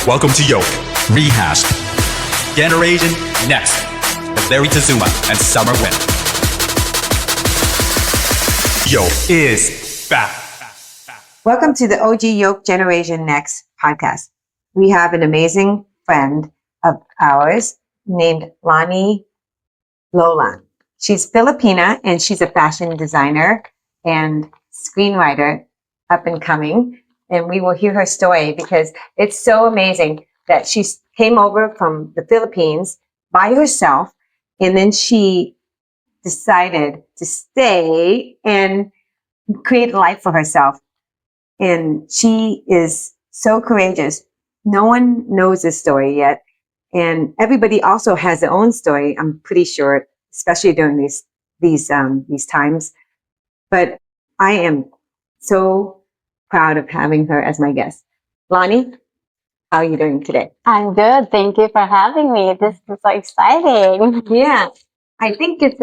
Welcome to Yoke, Rehashed, Generation Next, with Larry Tazuma and Summer Wynn. Yoke is back. Welcome to the OG YOK Generation Next podcast. We have an amazing friend of ours named LANI LOLONG. She's Filipina and she's a fashion designer and screenwriter up and coming. And we will hear her story because it's so amazing that she came over from the Philippines by herself. And then she decided to stay and create a life for herself. And she is so courageous. No one knows this story yet. And everybody also has their own story, I'm pretty sure, especially during these times. But I am so proud of having her as my guest. LANI, how are you doing today? I'm good. Thank you for having me. This is so exciting. Yeah, I think it's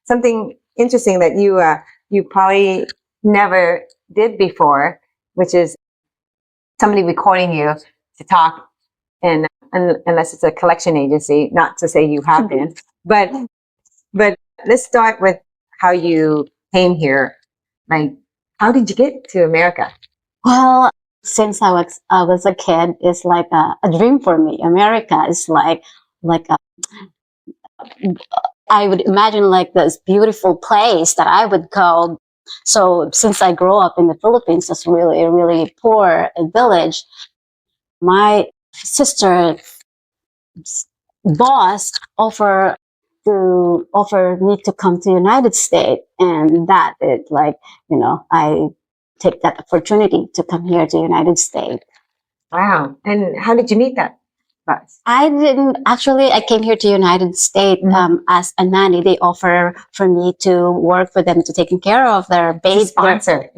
something interesting that you probably never did before, which is somebody recording you to talk, and unless it's a collection agency, not to say you have been, but let's start with how you came here. Like, how did you get to America? Well, since I was a kid, it's like a dream for me. America is like I would imagine like this beautiful place that I would go. So since I grew up in the Philippines, it's really a really poor village. My sister's boss offered me to come to United States, and that it like, I take that opportunity to come here to United States. Wow. And how did you meet that boss? I came here to United States as a nanny. They offer for me to work for them, to taking care of their baby. They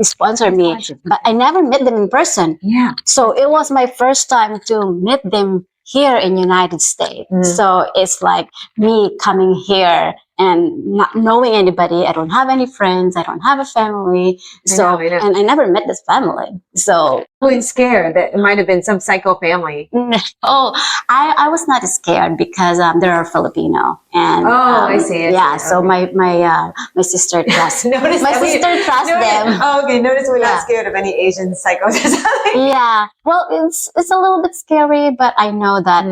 sponsor me. But I never met them in person. Yeah. So it was my first time to meet them here in United States. So it's like me coming here and not knowing anybody. I don't have any friends. I don't have a family. So, I know. and I never met this family. So I was scared that it might have been some psycho family. I was not scared because they're Filipino. And I see. Yeah. So my sister trusts. them. Oh, okay. Notice we're not scared of any Asian psychos. Yeah. Well, it's a little bit scary, but I know that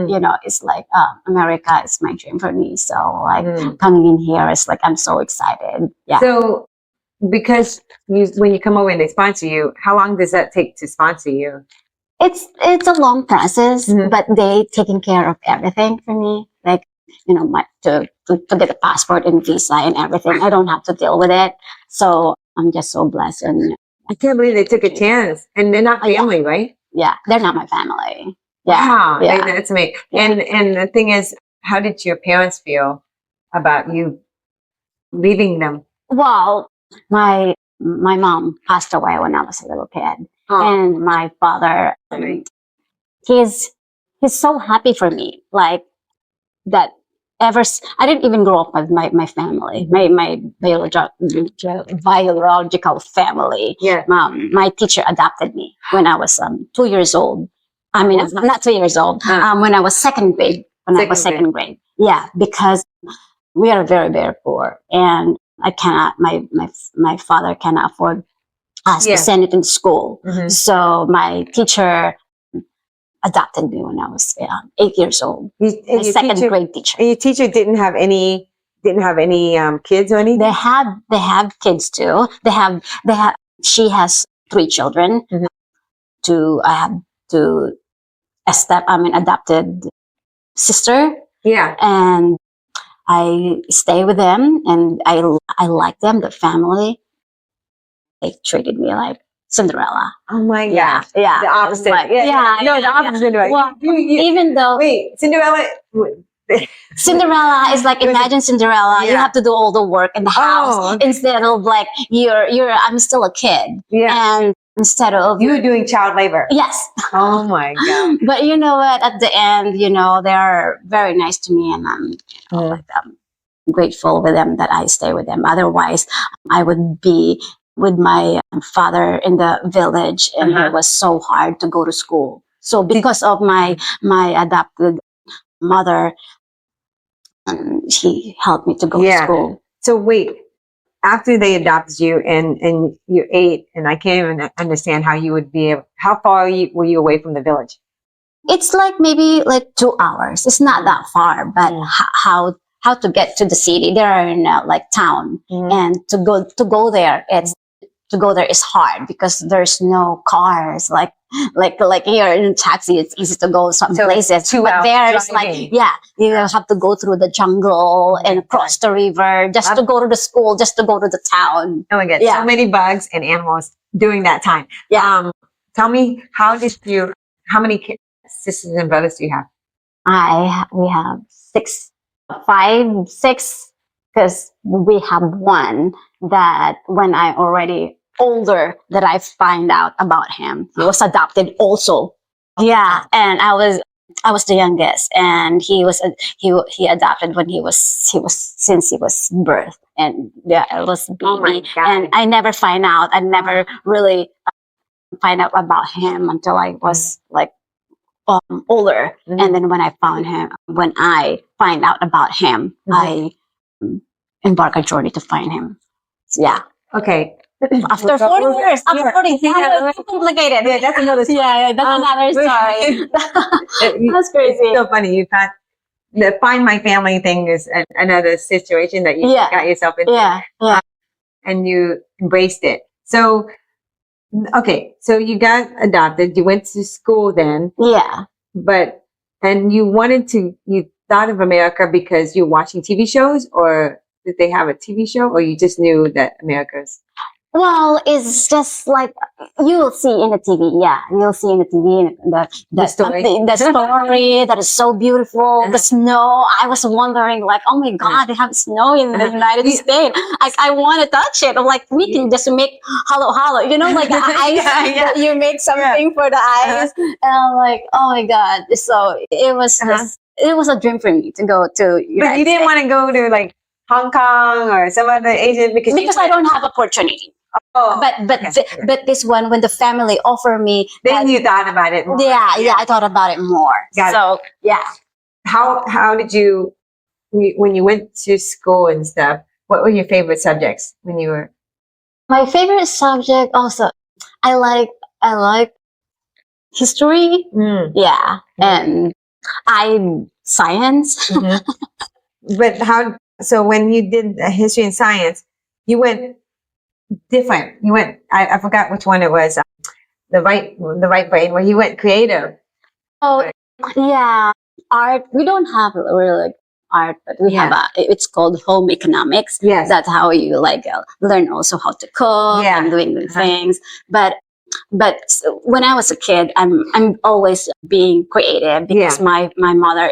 it's like America is my dream for me. So like coming in here, it's like I'm so excited. Yeah. So because when you come over and they sponsor you, how long does that take to sponsor you? It's a long process, but they taking care of everything for me. Like, to get the passport and visa and everything. I don't have to deal with it. So I'm just so blessed. And I can't believe they took a chance. And they're not family, right? Yeah, they're not my family. Yeah. Wow, yeah. That's amazing. And the thing is, how did your parents feel about you leaving them? Well, my mom passed away when I was a little kid. And my father, he's so happy for me. Like that I didn't even grow up with my family, my biological family. Yeah. My teacher adopted me when I was 2 years old. I mean, I'm not 2 years old. When I was second grade. Second grade. Yeah, because we are very, very poor, and I cannot. My father cannot afford us to send it in school. So my teacher adopted me when I was 8 years old. My second grade teacher. And your teacher didn't have any kids or anything? They have kids too. She has 3 children. I have adopted sister. Yeah. And I stay with them, and I like them, the family. They treated me like Cinderella. Oh my God. Yeah. The opposite. Like, the opposite. Cinderella. Well, even though Cinderella is like, imagine Cinderella. You have to do all the work in the house instead of like I'm still a kid. Yeah. And instead of you were doing child labor. Yes. Oh my God. But you know what? At the end, they are very nice to me, and I'm grateful with them that I stay with them. Otherwise, I would be with my father in the village, and it was so hard to go to school. So because of my adopted mother, she helped me to go to school. So wait, after they adopted you and you're 8, and I can't even understand how you would be able, how far were you away from the village? It's like maybe like 2 hours. It's not that far, but how to get to the city? They are in like town, and to go there, is hard because there's no cars. Like here in taxi, it's easy to go some places. But there it's like, you have to go through the jungle and cross the river just to go to the school, just to go to the town. Oh my God, so many bugs and animals during that time. Tell me, how many kids, sisters and brothers do you have? We have 6, because we have one that when I already older that I find out about him. He was adopted also. Yeah, and I was the youngest, and he adopted when he was since he was birth, and it was baby. Oh my God. And I never find out. I never really find out about him until I was like older, and then when I find out about him, I embark a journey to find him. So, yeah. Okay. After 40 years, after 40 years, it's too complicated. Yeah, that's another story. That's another story. That's crazy. It's so funny. You got the Find My Family thing is another situation that you got yourself into. Yeah. And you embraced it. So, okay, so you got adopted. You went to school then. Yeah. And you thought of America because you're watching TV shows, or did they have a TV show, or you just knew that America's? Well, it's just like you will see in the TV. Yeah, you'll see in the TV the story. The story that is so beautiful. The snow. I was wondering, like, oh my God, they have snow in the United States. I want to touch it. I'm like, we can just make hollow. You know, like the eyes. You make something for the eyes, and I'm like, oh my God. So it was it was a dream for me to go to. But you didn't want to go to like Hong Kong or some other Asian because I don't have opportunity. Oh, but this one, when the family offered me, then you thought about it more. Yeah, I thought about it more. How did you, when you went to school and stuff, what were your favorite subjects when you were? My favorite subject also, I like history. And science. But so when you did history and science, you went different. You went, I forgot which one it was, the right brain, where you went creative. Oh, yeah. Art, we don't have really like art, but we have it's called home economics. Yes. That's how you like learn also how to cook and doing the things. But when I was a kid, I'm always being creative because my mother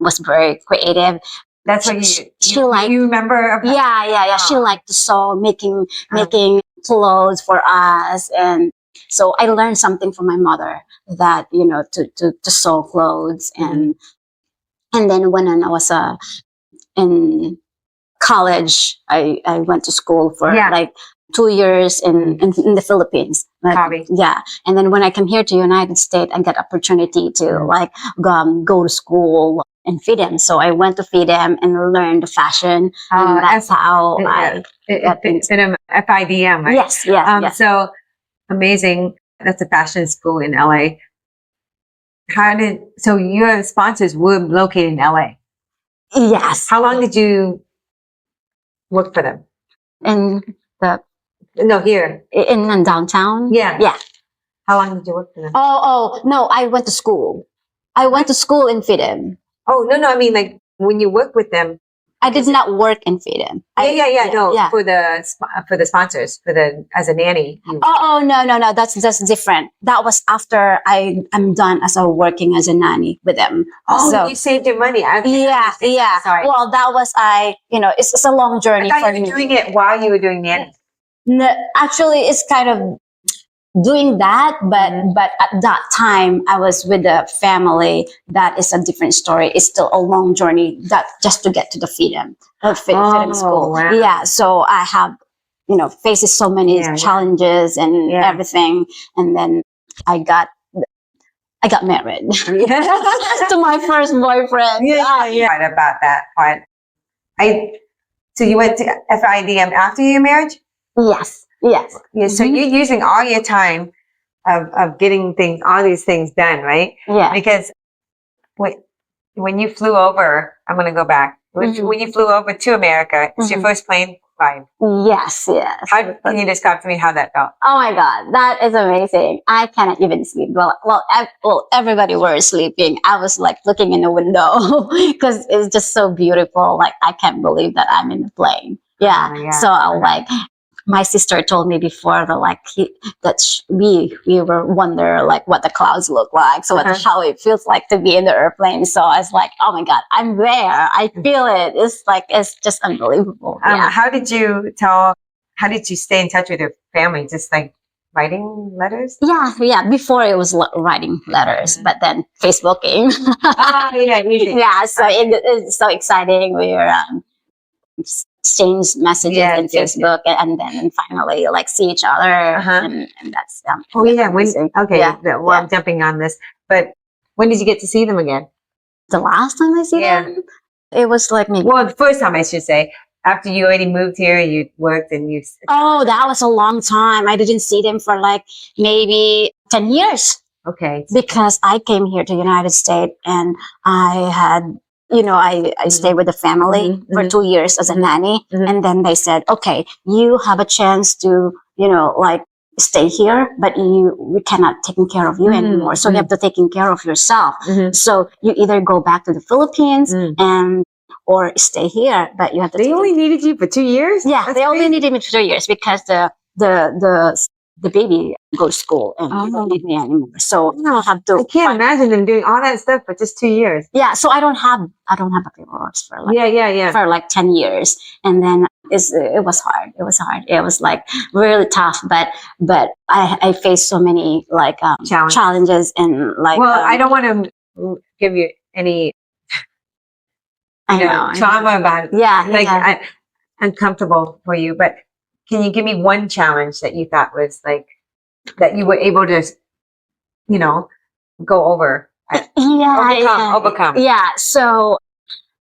was very creative. That's what you remember about? Yeah. She liked to sew, making clothes for us, and so I learned something from my mother that to sew clothes, and then when I was in college, I went to school for like 2 years in the Philippines. And then when I came here to United States, I got opportunity to go to school and FIDM. So I went to FIDM and learned the fashion. And that's how I got into FIDM, right? Yes. So amazing. That's a fashion school in LA. So your sponsors were located in LA? Yes. How long did you work for them? Here. In downtown? Yeah. How long did you work for them? No, I went to school. I went to school in FIDM. Oh, no, I mean, like, when you work with them. I did not work in FIDM. For the sponsors, as a nanny. No, that's different. That was after I'm done working as a nanny with them. Oh, so, you saved your money. Yeah. Sorry. Well, that was, it's a long journey for me. I thought you were doing it while you were doing nanny. No, actually, it's kind of doing that, but at that time I was with the family. That is a different story. It's still a long journey that just to get to the FIDM school. Wow. Yeah, so I have faces so many challenges and everything, and then I got I got married to my first boyfriend. Right about that part. So you went to FIDM after your marriage? Yes. Yeah. So you're using all your time of getting all these things done, right? Yeah. Because when you flew over, I'm going to go back. When you flew over to America, it's your first plane ride. Yes. Can you describe to me how that felt? Oh my God, that is amazing. I cannot even sleep. Well, everybody was sleeping. I was like looking in the window because it's just so beautiful. Like, I can't believe that I'm in the plane. Yeah. So I like, my sister told me before that we were wonder like what the clouds look like. So how it feels like to be in the airplane. So I was like, oh my God, I'm there. I feel it. It's just unbelievable. How did you stay in touch with your family? Just like writing letters? Yeah. Before it was writing letters, but then Facebook came. Yeah. So it's so exciting. We were exchange messages in Facebook, and then finally like see each other, and that's I'm jumping on this, but when did you get to see them again? The last time I see them, it was like maybe the first time, I should say, after you already moved here, you worked and you. Oh, that was a long time. I didn't see them for like maybe 10 years. Okay. Because I came here to United States and I had, I stayed with the family for 2 years as a nanny. And then they said, okay, you have a chance to, like stay here, but we cannot take care of you anymore. So you have to take care of yourself. So you either go back to the Philippines or stay here, but you have to. They only needed you for 2 years? Yeah, they only needed me for 2 years because the baby goes to school and they don't need me anymore. So I have to. I can't imagine them doing all that stuff for just 2 years. Yeah, so I don't have a paperwork for like for like 10 years, and then it was hard. It was hard. It was like really tough, but I faced so many like challenges and like. Well, I don't want to give you any. Trauma about it. Yeah, uncomfortable for you, but can you give me one challenge that you thought was like that you were able to, go over? Overcome. Yeah. So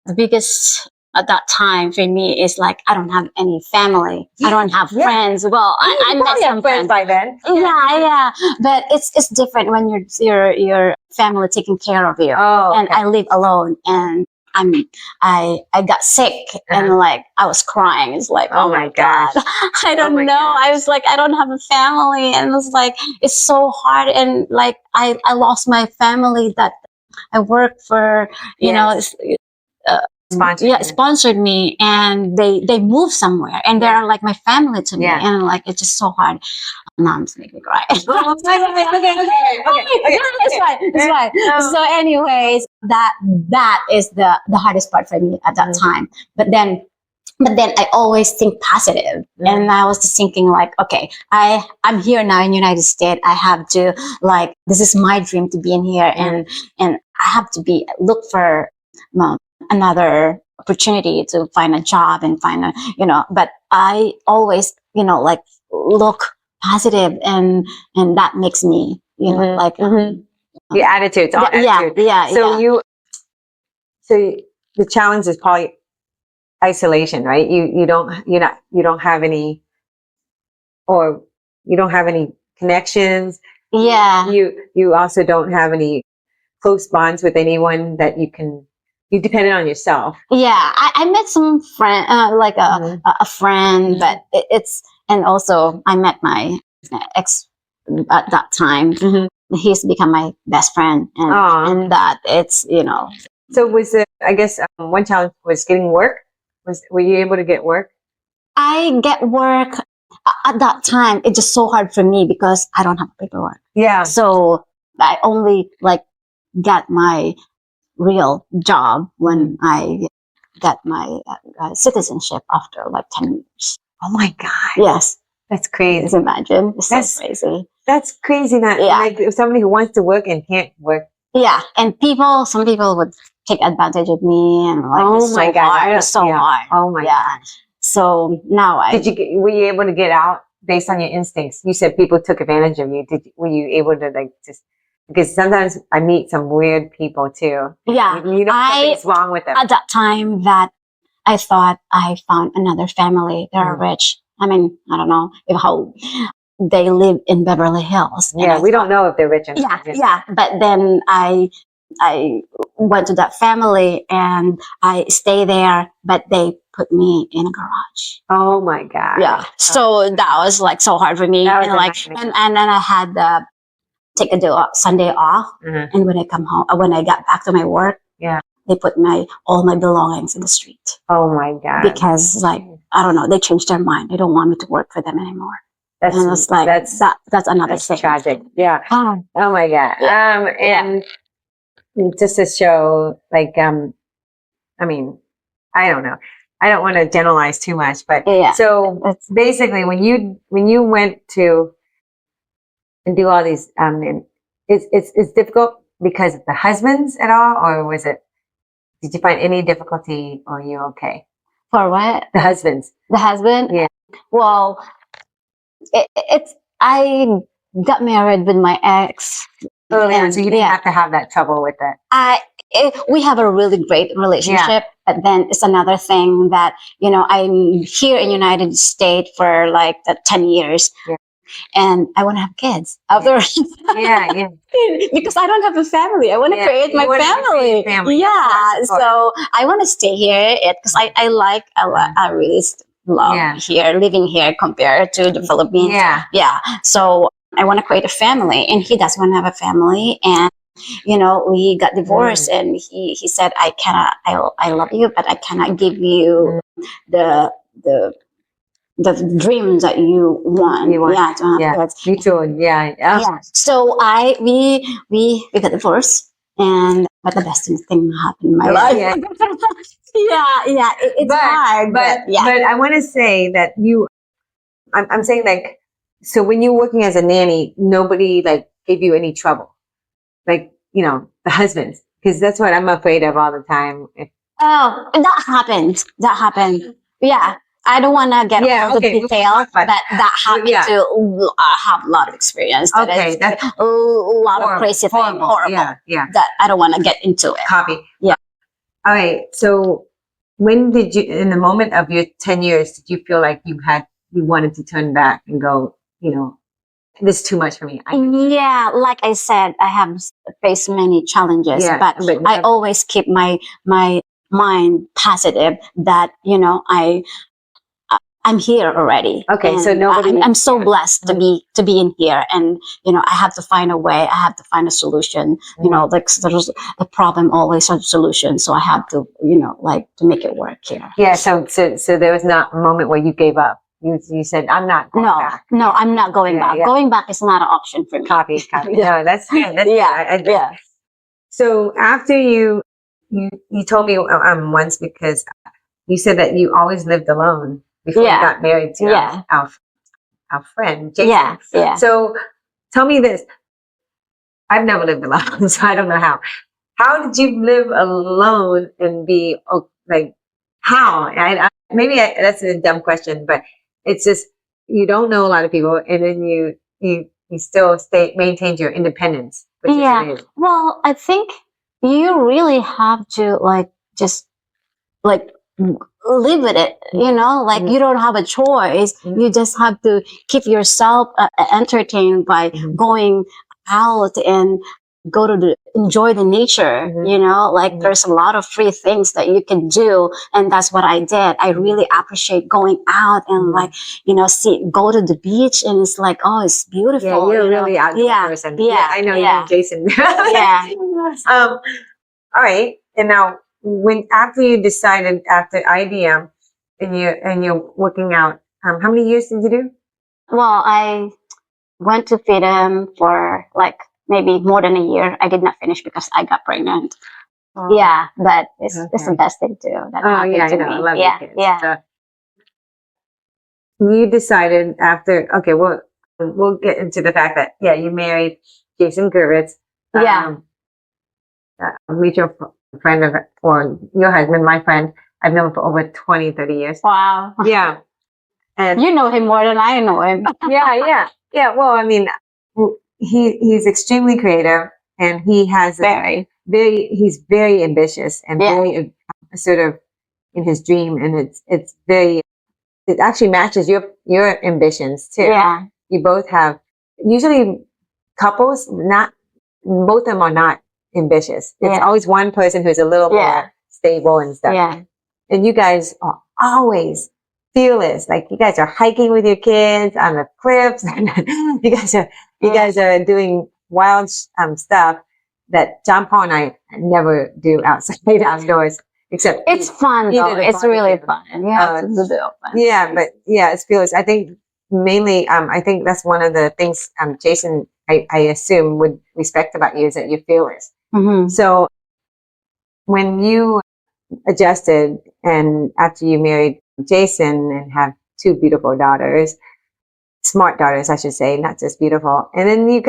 the biggest at that time for me is like I don't have any family. I don't have friends. Well, I met some friends by then. Yeah. But it's different when your family taking care of you. And I live alone and. I got sick and like I was crying. It's like, oh my God, I don't know. Gosh. I was like, I don't have a family, and it was like it's so hard. And like I lost my family that I worked for. Sponsored me, and they moved somewhere, and they're like my family to me, and like it's just so hard. Now I'm just making me cry. Okay. It's fine. So, anyways, that is the hardest part for me at that time. But then I always think positive, and I was just thinking like, okay, I'm here now in United States. I have to like this is my dream to be in here, and I have to look for another opportunity to find a job and find But I always like look positive and that makes me like the attitude. So the challenge is probably isolation, right? You don't have any connections. Yeah. You also don't have any close bonds with anyone that you depended on yourself. Yeah, I met some friend, like a friend, but and also I met my ex at that time. He's become my best friend, and that it's So was it? I guess one challenge was getting work. Were you able to get work? I get work at that time. It's just so hard for me because I don't have paperwork. Yeah. So I only like got my real job when I got my citizenship after like 10 years. Oh my God. Yes. That's crazy. Just imagine. That's so crazy. That's crazy. Like somebody who wants to work and can't work. Yeah. And some people would take advantage of me and like, it's so hard. Oh my God. So now were you able to get out based on your instincts? You said people took advantage of you. Were you able to like just Because sometimes I meet some weird people too. Yeah. You know, something's wrong with them. At that time that I thought I found another family. They're rich. I mean, I don't know how they live in Beverly Hills. Yeah, we don't know if they're rich or not. Yeah. But then I went to that family and I stay there, but they put me in a garage. Oh my God. Yeah. So that was like so hard for me. And like, and then I had take a day off, Sunday off. And when I come home, when I got back to my work, they put all my belongings in the street. Oh my God. Because like, I don't know, they changed their mind. They don't want me to work for them anymore. And it's like, that's another thing. Tragic. Yeah. Oh my God. And just to show, like, I mean, I don't know. I don't want to generalize too much, but so basically when you went to and do all these, it's difficult because of the husbands at all, or did you find any difficulty, or are you okay? For what? The husbands. The husband? Yeah. Well, I got married with my ex. Early on, so you didn't have to have that trouble with it. We have a really great relationship, but then it's another thing that, you know, I'm here in United States for like 10 years. Yeah. And I want to have kids after. Because I don't have a family. I want to create my family. Yeah. So I want to stay here because I really love here, living here compared to the Philippines. Yeah. So I want to create a family, and he doesn't want to have a family. And, you know, we got divorced, and he said, I love you, but I cannot give you the dreams that you want. Me too. Yeah. So we got divorced, but the best thing happened in my life. It's hard. But I want to say that I'm saying, like, so when you're working as a nanny, nobody like gave you any trouble, like, you know, the husbands, because that's what I'm afraid of all the time. That happened. Yeah. I don't want to get into the details, but that happened to have a lot of experience. That's a lot of crazy things, horrible. That I don't want to get into it. Copy. Yeah. All right. So when did you, in the moment of your 10 years, did you feel like you wanted to turn back and go, you know, this is too much for me? Like I said, I have faced many challenges, but I always keep my mind positive that, you know, I'm here already. Okay, and so I'm so blessed to be in here, and you know, I have to find a way. I have to find a solution. You know, like there's a problem always has a solution, so I have to, you know, like to make it work here. Yeah. So there was not a moment where you gave up. You said, I'm not going back. No, I'm not going back. Going back is not an option for me. Copy. No, that's good. That's So after you told me once, because you said that you always lived alone before you got married to our friend, Jason. So tell me this. I've never lived alone, so I don't know how. How did you live alone and be, like, how? Maybe that's a dumb question, but it's just, you don't know a lot of people, and then you still maintained your independence. Which is well, I think you really have to, like, just, like, live with it, you know, like you don't have a choice. You just have to keep yourself entertained by going out and enjoy the nature, you know, like there's a lot of free things that you can do. And that's what I did. I really appreciate going out and like, you know, go to the beach, and it's like, oh, it's beautiful. Yeah, you're really outdoor person. Yeah, I know you, Jason. All right. And now, after you decided, after IBM, and you're working out, how many years did you do? Well, I went to feed him for like maybe more than a year. I did not finish because I got pregnant. Oh. Yeah, but it's the best thing too. I know. I love your kids. Yeah. So you decided after. Okay, we'll get into the fact that you married Jason Gurvitz. Mutual friend or your husband, my friend. I've known him for over 20, 30 years. Wow. Yeah. And you know him more than I know him. Yeah. Well, I mean, he's extremely creative. and he has he's very ambitious and very sort of in his dream, and it actually matches your ambitions too. Yeah. You both have, usually couples, not both of them are not ambitious. It's always one person who's a little more stable and stuff. Yeah. And you guys are always fearless. Like you guys are hiking with your kids on the cliffs, and you guys are doing wild stuff that John Paul and I never do outdoors. Except it's fun though. It's really fun. Yeah, it's fun. Yeah, but it's fearless. I think mainly, I think that's one of the things Jason, I assume, would respect about you is that you're fearless. Mm-hmm. So when you adjusted and after you married Jason and have two beautiful daughters, smart daughters, I should say, not just beautiful, and then you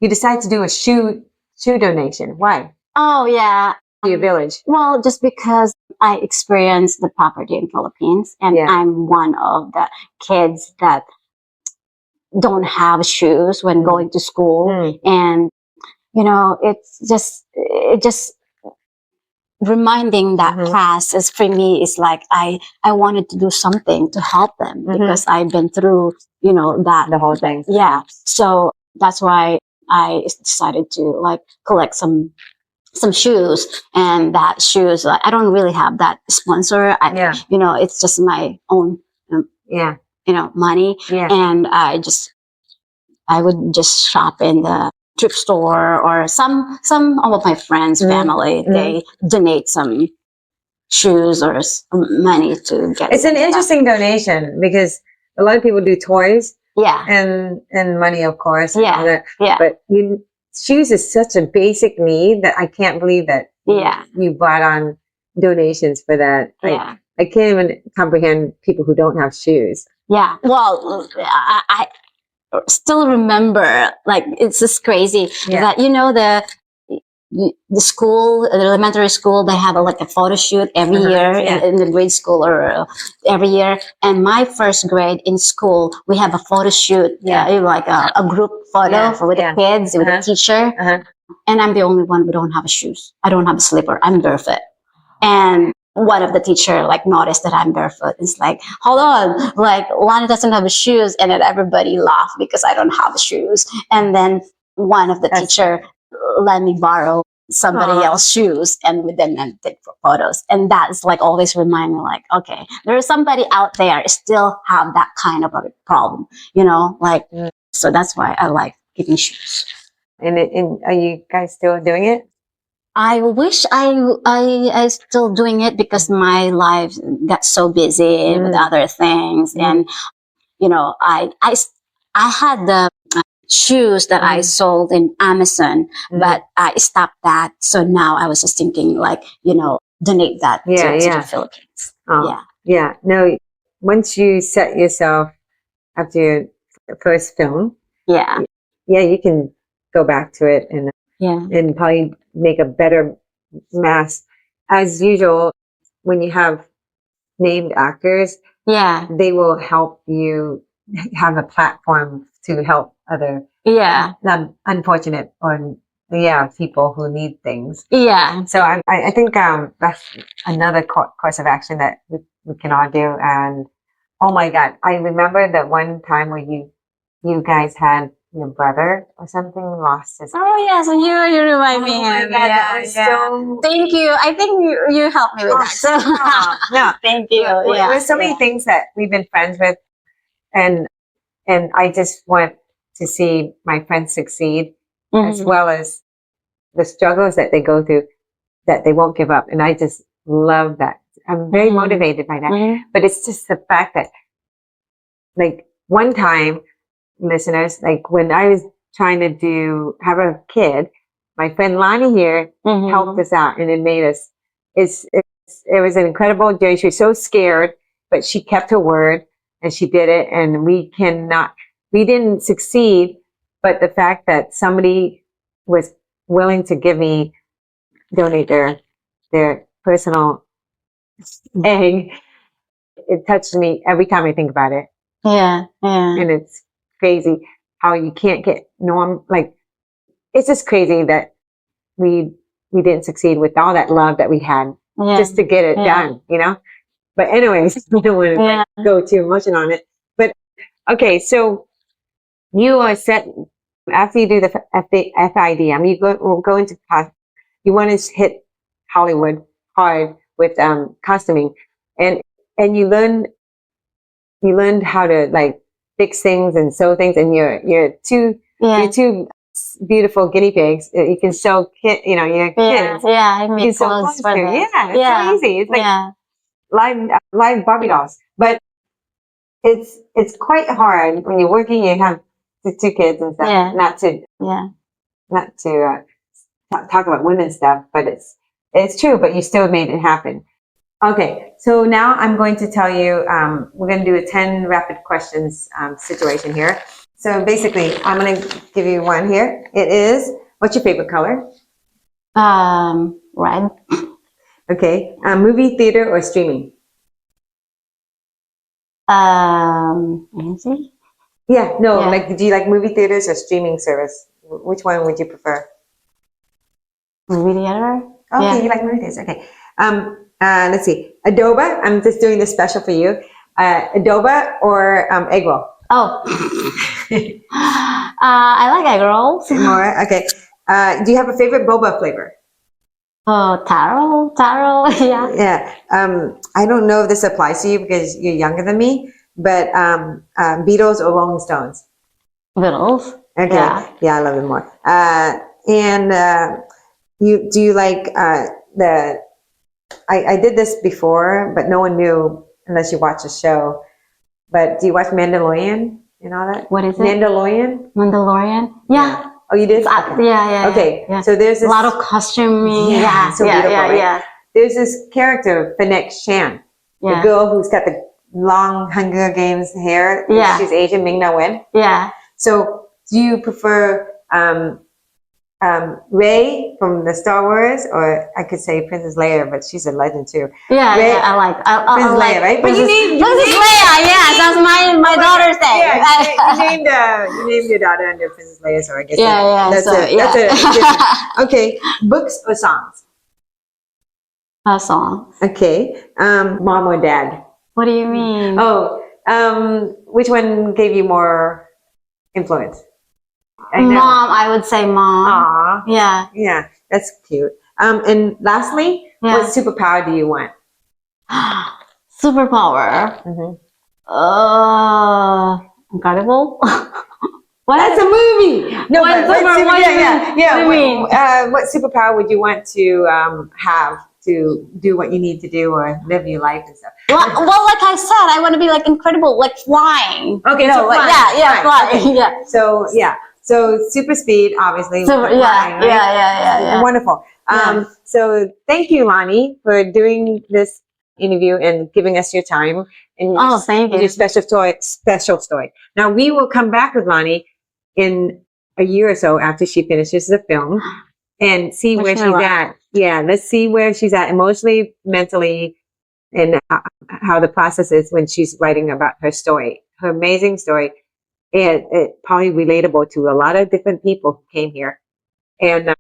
decide to do a shoe donation. Why? Oh yeah. Your village. Well, just because I experienced the poverty in Philippines, and I'm one of the kids that don't have shoes when going to school, and it's just reminding that class is for me is like I wanted to do something to help them because I've been through that the whole thing. Yeah, so that's why I decided to like collect some shoes, and that shoes, I don't really have that sponsor. It's just my own, money. Yeah. And I would just shop in the thrift store, or some of my friends, family, they donate some shoes or some money to get. It's an interesting donation because a lot of people do toys. Yeah. And money, of course. Yeah. Yeah. But shoes is such a basic need that I can't believe that you bought on donations for that. I can't even comprehend people who don't have shoes. Yeah. Well, I still remember, like, it's just crazy that, the school, the elementary school, they have a photo shoot every year in the grade school or every year. And my first grade in school, we have a photo shoot, like a group photo with the kids, with the teacher. And I'm the only one who don't have shoes. I don't have a slipper. I'm barefoot. And one of the teacher noticed that I'm barefoot. It's like, hold on, Lani doesn't have shoes, and then everybody laughed because I don't have shoes. And then one of the teacher let me borrow somebody else's shoes, and with them and take photos. And that's always remind me okay, there is somebody out there still have that kind of a problem, so that's why I like giving shoes. And are you guys still doing it? I wish I still doing it because my life got so busy with other things. And, I had the shoes that I sold in Amazon, but I stopped that. So now I was just thinking donate that to the Philippines. Oh, yeah. No, once you set yourself after your first film, you can go back to it and probably make a better mask. As usual, when you have named actors, they will help you have a platform to help other unfortunate or people who need things. So I think that's another course of action that we can all do. And oh my God, I remember that one time where you guys had your brother or something lost his. Oh yes, you remind me. So thank you. I think you helped me with that. So no, thank you. There's so many things that we've been friends with, and I just want to see my friends succeed, as well as the struggles that they go through, that they won't give up. And I just love that. I'm very motivated by that. But it's just the fact that, one time, listeners, when I was trying to have a kid, my friend Lani here helped us out, and it made us. It was an incredible journey. She was so scared, but she kept her word and she did it. And we didn't succeed, but the fact that somebody was willing to donate their personal egg, it touched me every time I think about it. And it's crazy how you can't get it's just crazy that we didn't succeed with all that love that we had just to get it done, you know? But anyways, we don't want to like, go too emotional on it. But okay, so you are set after you do the FID. I mean, we'll go into you want to hit Hollywood hard with costuming, and you learned how to like fix things and sew things, and you're two beautiful guinea pigs. You can sew your kids. Yeah, I make sew clothes for them. Yeah, it's so easy. It's like live Barbie dolls, but it's quite hard when you're working. You have the two kids and stuff. Not to talk about women's stuff, but it's true. But you still made it happen. Okay, so now I'm going to tell you. We're going to do a 10 rapid questions situation here. So basically, I'm going to give you one here. It is, what's your favorite color? Red. Okay, movie, theater, or streaming? Easy. Yeah, no, like, do you like movie theaters or streaming service? Which one would you prefer? Movie theater. Okay, you like movie theaters. Okay. Let's see. Adobe. I'm just doing this special for you. Adobe or egg roll? Oh. I like egg rolls. More. Okay. Do you have a favorite boba flavor? Oh, taro, yeah. Yeah. I don't know if this applies to you because you're younger than me, but Beatles or Rolling Stones? Beatles. Okay. Yeah, I love them more. And do you like I did this before, but no one knew unless you watch the show. But do you watch Mandalorian and all that? What is it? Mandalorian? Yeah. Oh, you did? Yeah. Okay. Yeah. So there's this, a lot of costuming. Yeah. So beautiful, right? Yeah. There's this character, Fennec Shan, the girl who's got the long Hunger Games hair. Yeah. She's Asian, Ming-Na Wen. Yeah. So do you prefer Rey from the Star Wars, or I could say Princess Leia, but she's a legend too. Yeah, Rey, I like Princess Leia, right? But you named Princess Leia. Yeah, that's my daughter's name. Yeah, you named your daughter under Princess Leia, so I guess that's it. Okay, books or songs? A song. Okay, mom or dad? What do you mean? Oh, which one gave you more influence? Mom, I would say mom. Aww. Yeah, that's cute. And lastly, what superpower do you want? Superpower. Incredible. What? That's a movie. No, what what superpower would you want to have to do what you need to do or live your life and stuff? Well, like I said, I want to be like incredible, like flying. Okay, so flying. Flying. Okay. Yeah. So super speed, obviously. Flying, right? Yeah. Wonderful. So thank you, Lani, for doing this interview and giving us your time and thank you. Your special story. Now we will come back with Lani in a year or so after she finishes the film and see where she's at. Yeah, let's see where she's at emotionally, mentally, and how the process is when she's writing about her story, her amazing story. And it probably relatable to a lot of different people who came here. And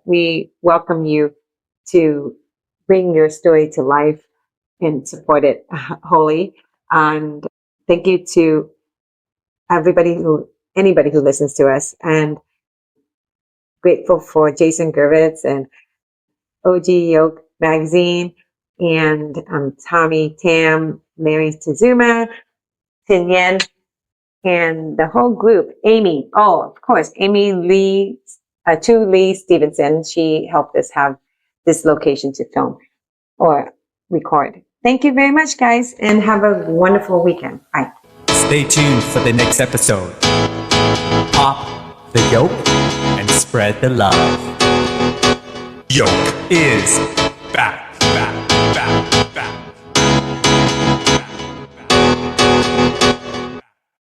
we welcome you to bring your story to life and support it wholly. And thank you to anybody who listens to us, and grateful for Jason Gurvitz and OG YOK magazine, and Tommy, Tam, Mary Tizuma, Tin Yen, and the whole group. Amy, of course, Amy Lee, To Lee Stevenson. She helped us have this location to film or record. Thank you very much, guys, and have a wonderful weekend. Bye. Stay tuned for the next episode. Pop the yolk and spread the love. Yolk is